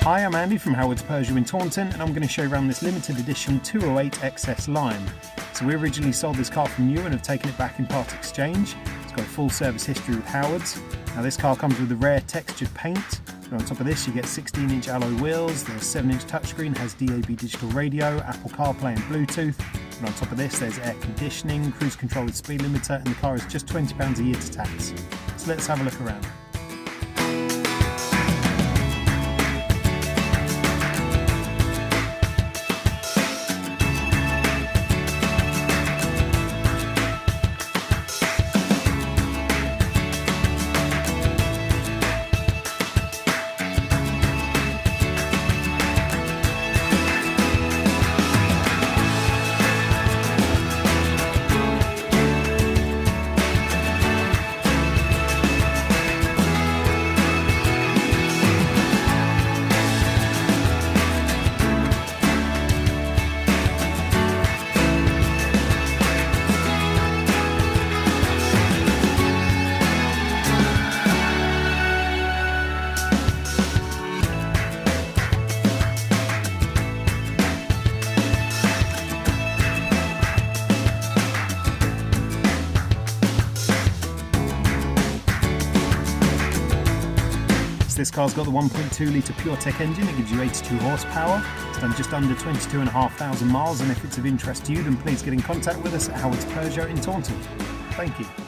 Hi, I'm Andy from Howard's Peugeot in Taunton, and I'm going to show you around this limited edition 208 XS Lime. So we originally sold this car from new and have taken it back in part exchange. It's got a full service history with Howard's. Now this car comes with a rare textured paint. And on top of this you get 16-inch alloy wheels, there's 7-inch touchscreen, has DAB digital radio, Apple CarPlay and Bluetooth. And on top of this there's air conditioning, cruise control with speed limiter, and the car is just £20 a year to tax. So let's have a look around. This car's got the 1.2 litre PureTech engine. It gives you 82 horsepower. It's done just under 22,500 miles, and if it's of interest to you, then please get in contact with us at Howard's Peugeot in Taunton. Thank you.